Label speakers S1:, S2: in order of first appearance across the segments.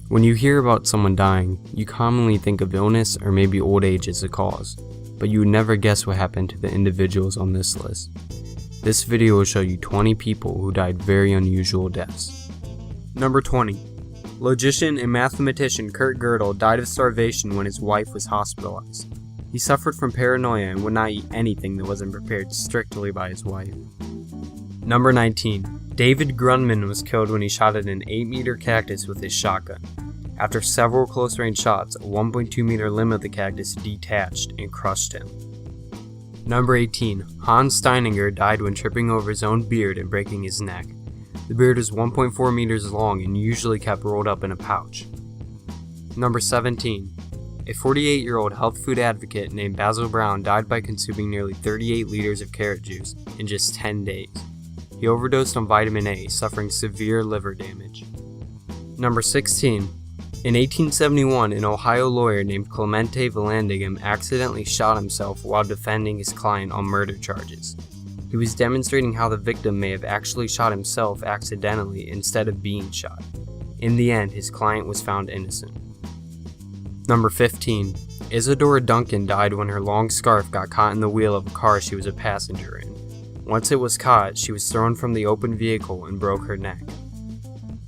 S1: When you hear about someone dying, you commonly think of illness or maybe old age as the cause, but you would never guess what happened to the individuals on this list. This video will show you 20 people who died very unusual deaths. Number 20. Logician and mathematician Kurt Gödel died of starvation when his wife was hospitalized. He suffered from paranoia and would not eat anything that wasn't prepared strictly by his wife. Number 19. David Grunman was killed when he shot at an 8-meter cactus with his shotgun. After several close-range shots, a 1.2-meter limb of the cactus detached and crushed him. Number 18. Hans Steininger died when tripping over his own beard and breaking his neck. The beard is 1.4 meters long and usually kept rolled up in a pouch. Number 17. A 48-year-old health food advocate named Basil Brown died by consuming nearly 38 liters of carrot juice in just 10 days. He overdosed on vitamin A, suffering severe liver damage. Number 16. In 1871, an Ohio lawyer named Clemente Vallandigham accidentally shot himself while defending his client on murder charges. He was demonstrating how the victim may have actually shot himself accidentally instead of being shot. In the end, his client was found innocent. Number 15. Isadora Duncan died when her long scarf got caught in the wheel of a car she was a passenger in. Once it was caught, she was thrown from the open vehicle and broke her neck.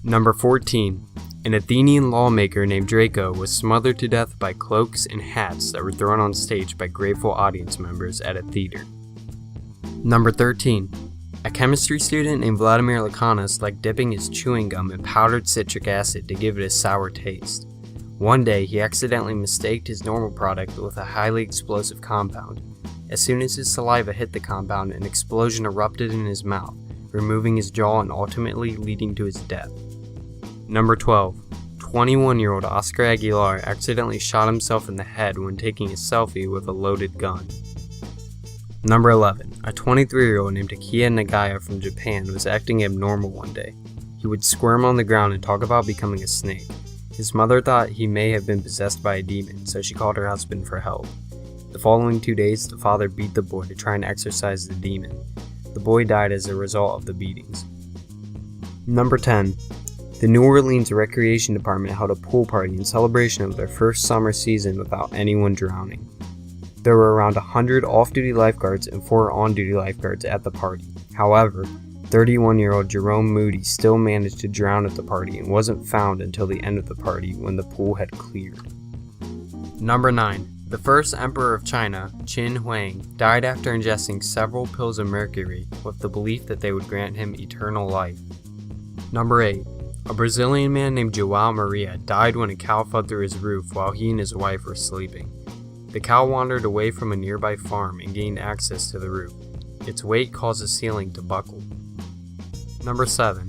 S1: Number 14. An Athenian lawmaker named Draco was smothered to death by cloaks and hats that were thrown on stage by grateful audience members at a theater. Number 13. A chemistry student named Vladimir Lakhanus liked dipping his chewing gum in powdered citric acid to give it a sour taste. One day, he accidentally mistaked his normal product with a highly explosive compound. As soon as his saliva hit the compound, an explosion erupted in his mouth, removing his jaw and ultimately leading to his death. Number 12. 21-year-old Oscar Aguilar accidentally shot himself in the head when taking a selfie with a loaded gun. Number 11. A 23-year-old named Takeya Nagaya from Japan was acting abnormal one day. He would squirm on the ground and talk about becoming a snake. His mother thought he may have been possessed by a demon, so she called her husband for help. The following 2 days, the father beat the boy to try and exorcise the demon. The boy died as a result of the beatings. Number 10. The New Orleans Recreation Department held a pool party in celebration of their first summer season without anyone drowning. There were around 100 off-duty lifeguards and 4 on-duty lifeguards at the party. However, 31-year-old Jerome Moody still managed to drown at the party and wasn't found until the end of the party when the pool had cleared. Number 9. The first emperor of China, Qin Huang, died after ingesting several pills of mercury with the belief that they would grant him eternal life. Number 8. A Brazilian man named João Maria died when a cow fell through his roof while he and his wife were sleeping. The cow wandered away from a nearby farm and gained access to the roof. Its weight caused the ceiling to buckle. Number 7.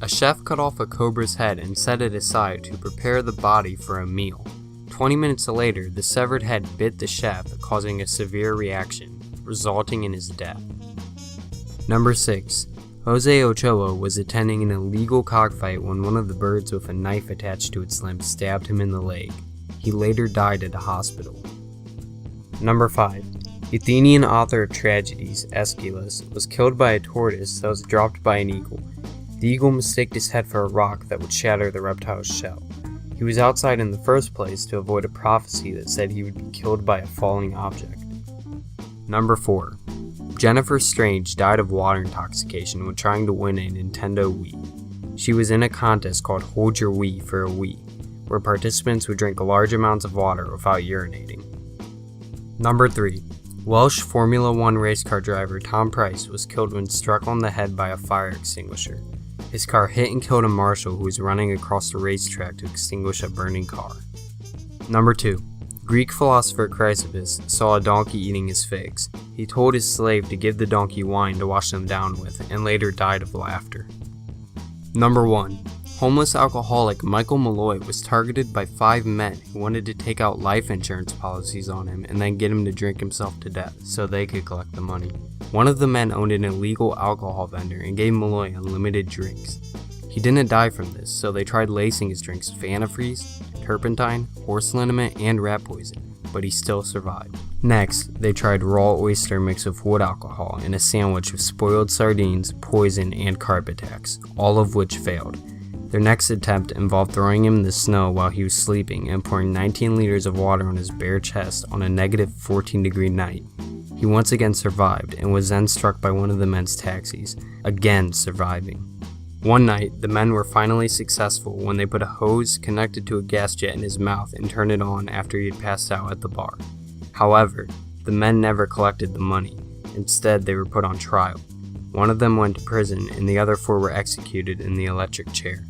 S1: A chef cut off a cobra's head and set it aside to prepare the body for a meal. 20 minutes later, the severed head bit the chef, causing a severe reaction, resulting in his death. Number 6. Jose Ochoa was attending an illegal cockfight when one of the birds with a knife attached to its limb stabbed him in the leg. He later died at a hospital. Number 5. Athenian author of tragedies, Aeschylus, was killed by a tortoise that was dropped by an eagle. The eagle mistook his head for a rock that would shatter the reptile's shell. He was outside in the first place to avoid a prophecy that said he would be killed by a falling object. Number 4. Jennifer Strange died of water intoxication when trying to win a Nintendo Wii. She was in a contest called Hold Your Wii for a Wii, where participants would drink large amounts of water without urinating. Number 3. Welsh Formula One race car driver Tom Price was killed when struck on the head by a fire extinguisher. His car hit and killed a marshal who was running across the racetrack to extinguish a burning car. Number 2. Greek philosopher Chrysippus saw a donkey eating his figs. He told his slave to give the donkey wine to wash them down with, and later died of laughter. Number 1. Homeless alcoholic Michael Malloy was targeted by 5 men who wanted to take out life insurance policies on him and then get him to drink himself to death so they could collect the money. One of the men owned an illegal alcohol vendor and gave Malloy unlimited drinks. He didn't die from this, so they tried lacing his drinks with antifreeze, turpentine, horse liniment, and rat poison, but he still survived. Next, they tried raw oyster mixed with wood alcohol in a sandwich with spoiled sardines, poison, and carpet tacks, all of which failed. Their next attempt involved throwing him in the snow while he was sleeping and pouring 19 liters of water on his bare chest on a negative 14-degree night. He once again survived and was then struck by one of the men's taxis, again surviving. One night, the men were finally successful when they put a hose connected to a gas jet in his mouth and turned it on after he had passed out at the bar. However, the men never collected the money. Instead, they were put on trial. One of them went to prison and the other 4 were executed in the electric chair.